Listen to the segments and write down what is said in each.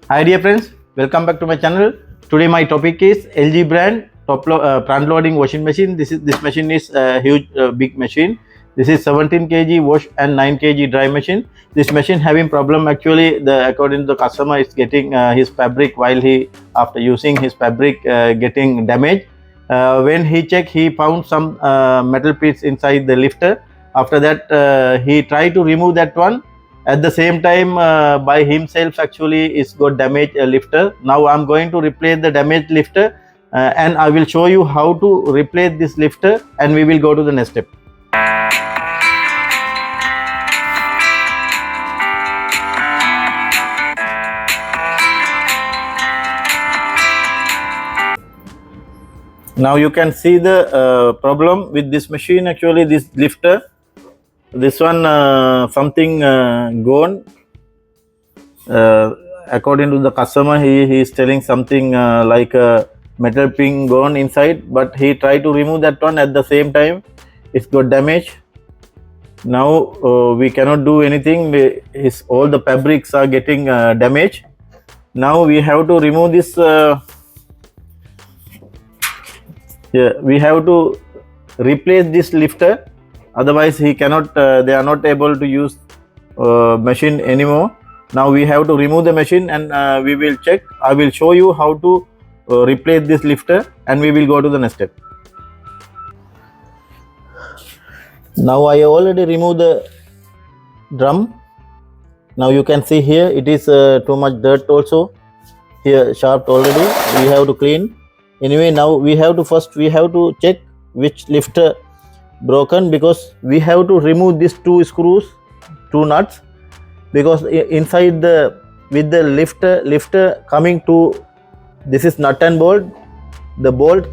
Hi dear friends, welcome back to my channel. Today my topic is LG brand front loading washing machine. This machine is a huge big machine. This is 17 kg wash and 9 kg dry machine. This machine having problem actually. According to the customer is getting his fabric while he after using his fabric getting damaged. When he checked, he found some metal piece inside the lifter. After that he tried to remove that one. At the same time by himself actually is got damaged lifter. Now I'm going to replace the damaged lifter and I will show you how to replace this lifter, and we will go to the next step. Now you can see the problem with this machine. Actually this lifter, this one something gone. According to the customer, he is telling something like a metal pin gone inside, but he tried to remove that one. At the same time it's got damage. Now we cannot do anything. All the fabrics are getting damaged. Now we have to remove this. We have to replace this lifter, otherwise he cannot they are not able to use machine anymore. Now we have to remove the machine and we will check. I will show you how to replace this lifter and we will go to the next step. Now I already removed the drum. Now you can see here it is too much dirt also here, sharp already. We have to clean. Anyway, now we have to check which lifter broken, because we have to remove these two screws, two nuts, because inside with the lifter coming to, this is nut and bolt, the bolt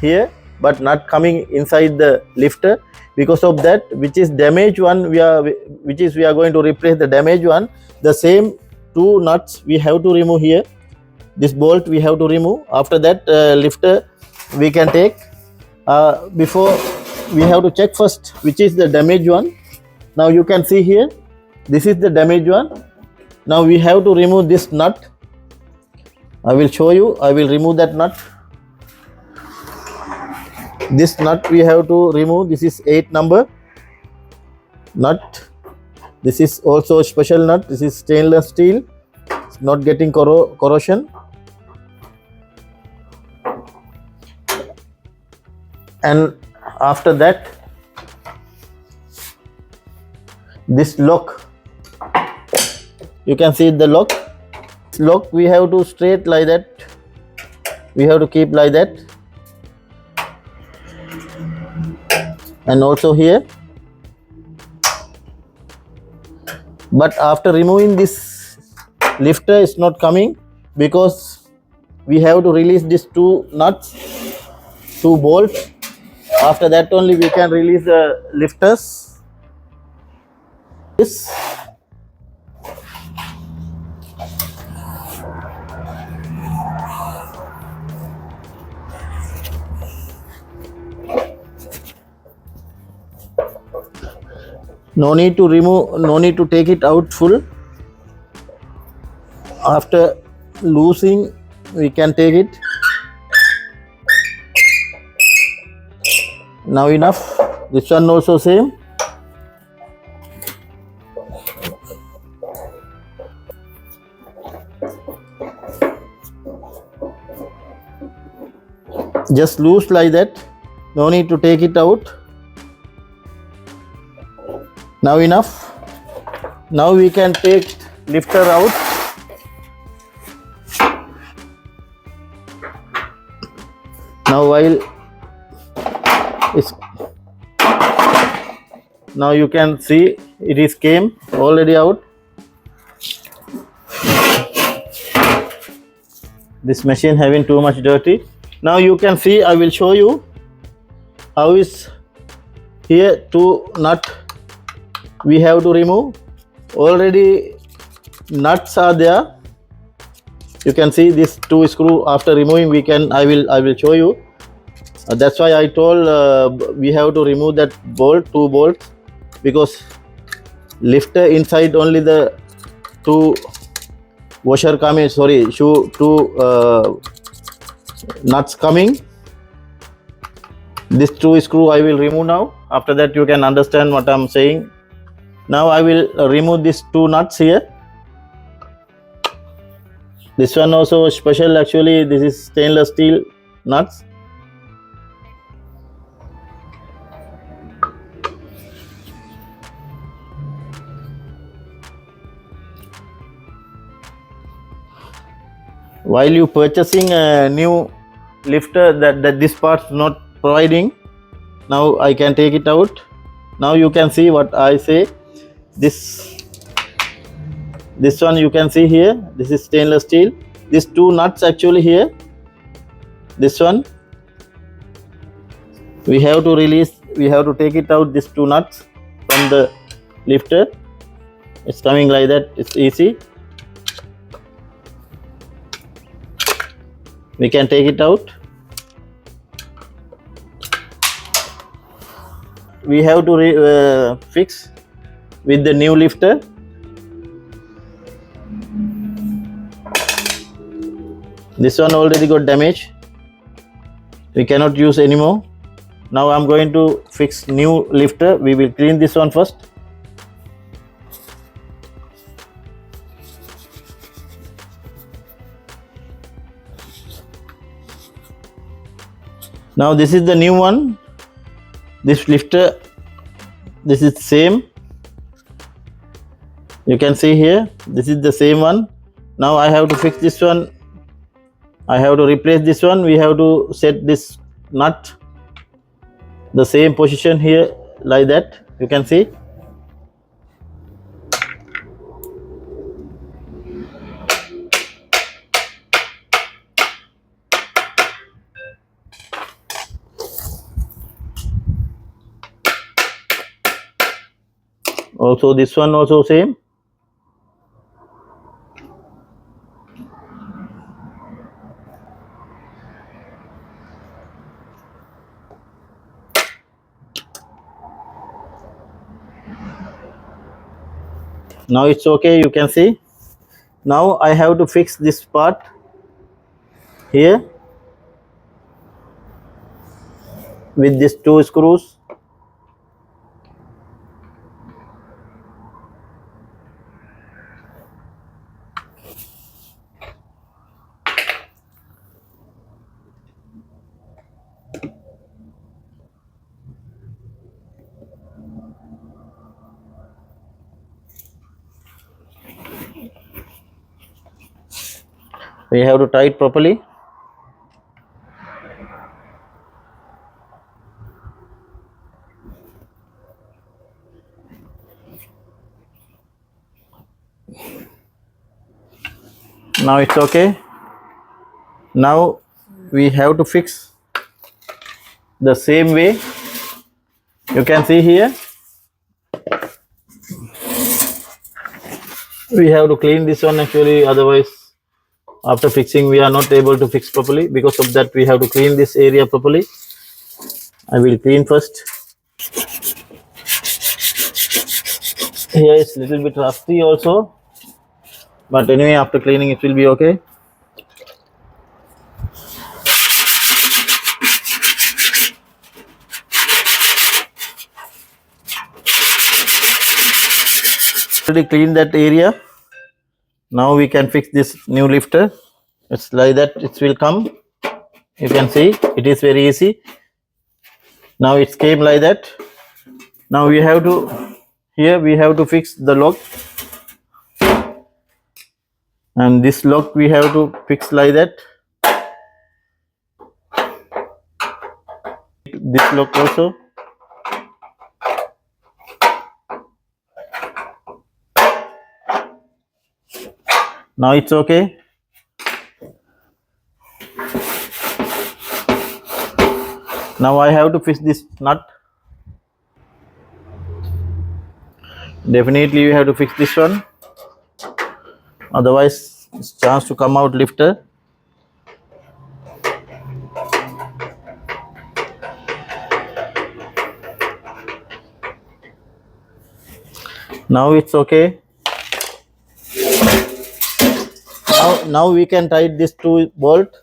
here but nut coming inside the lifter. Because of that, which is damaged one, we are going to replace the damaged one. The same two nuts we have to remove here. This bolt we have to remove. After that lifter we can take. Before we have to check first which is the damaged one. Now you can see here, this is the damaged one. Now we have to remove this nut. I will show you. I will remove that nut. This nut we have to remove. This is 8 number nut. This is also a special nut. This is stainless steel. It's not getting corrosion. And after that, this lock, you can see the lock. This lock we have to straight like that. We have to keep like that. And also here. But after removing this lifter, it's not coming, because we have to release these two nuts, two bolts. After that only we can release the lifters. This no need to remove, no need to take it out full. After loosing we can take it. Now enough. This one also same. Just loose like that. No need to take it out. Now enough. Now we can take lifter out. Now now you can see it is came already out. This machine having too much dirty. Now you can see, I will show you how is here two nut we have to remove. Already nuts are there. You can see this two screw. After removing we can, I will show you. That's why I told we have to remove that bolt, two bolts, because lifter inside only the two washer coming, sorry, two nuts coming. This two screw I will remove now. After that you can understand what I am saying. Now I will remove these two nuts here. This one also special, actually this is stainless steel nuts. While you purchasing a new lifter that this part not providing, now I can take it out. Now you can see what I say. This one you can see here, this is stainless steel. These two nuts actually here, this one we have to release, we have to take it out, these two nuts from the lifter. It's coming like that, it's easy. We can take it out. We have to fix with the new lifter. This one already got damage, we cannot use anymore. Now I'm going to fix new lifter. We will clean this one first. Now this is the new one. This lifter, this is same. You can see here, this is the same one. Now I have to fix this one. I have to replace this one. We have to set this nut the same position here like that. You can see. Also this one also same. Now it's okay, you can see. Now I have to fix this part here with these two screws. We have to tie it properly. Now it's okay. Now we have to fix the same way. You can see here. We have to clean this one actually, otherwise after fixing we are not able to fix properly. Because of that we have to clean this area properly. I will clean first. Here it's little bit rusty also, but anyway after cleaning it will be okay. Already clean that area. Now we can fix this new lifter. It's like that, it will come. You can see it is very easy. Now it came like that. Now we have to, here we have to fix the lock, and this lock we have to fix like that. This lock also. Now it's okay. Now I have to fix this nut. Definitely you have to fix this one, otherwise it's chance to come out lifter. Now it's okay. Now we can tight this two bolt.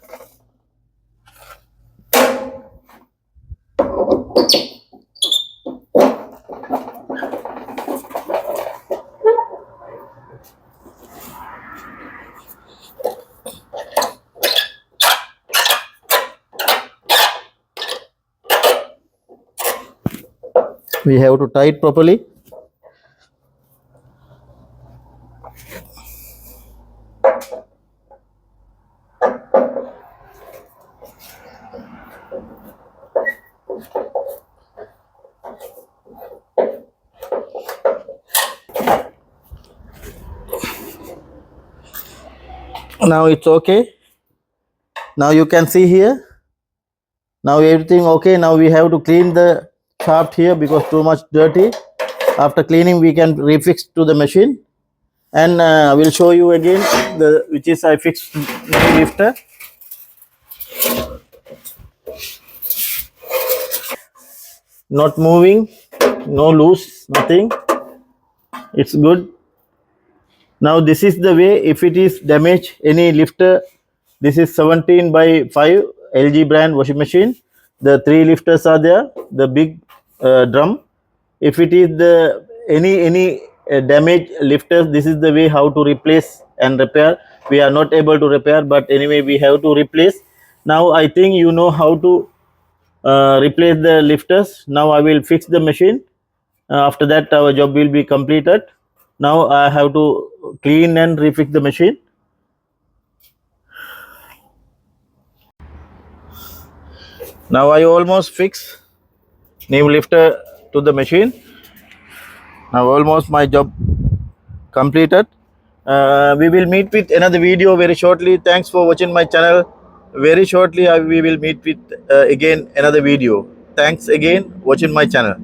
We have to tie it properly. Now it's okay. Now you can see here. Now everything okay. Now we have to clean the shaft here because too much dirty. After cleaning, we can refix to the machine, and I will show you again the which is I fixed new lifter. Not moving, no loose, nothing. It's good. Now this is the way if it is damaged any lifter. This is 17 by 5 LG brand washing machine. The three lifters are there. The big drum. If it is the any damaged lifters, this is the way how to replace and repair. We are not able to repair, but anyway we have to replace. Now I think you know how to replace the lifters. Now I will fix the machine. After that our job will be completed. Now I have to clean and refix the machine. Now I almost fix new lifter to the machine. Now almost my job completed. We will meet with another video very shortly. Thanks for watching my channel. Very shortly we will meet with again another video. Thanks again watching my channel.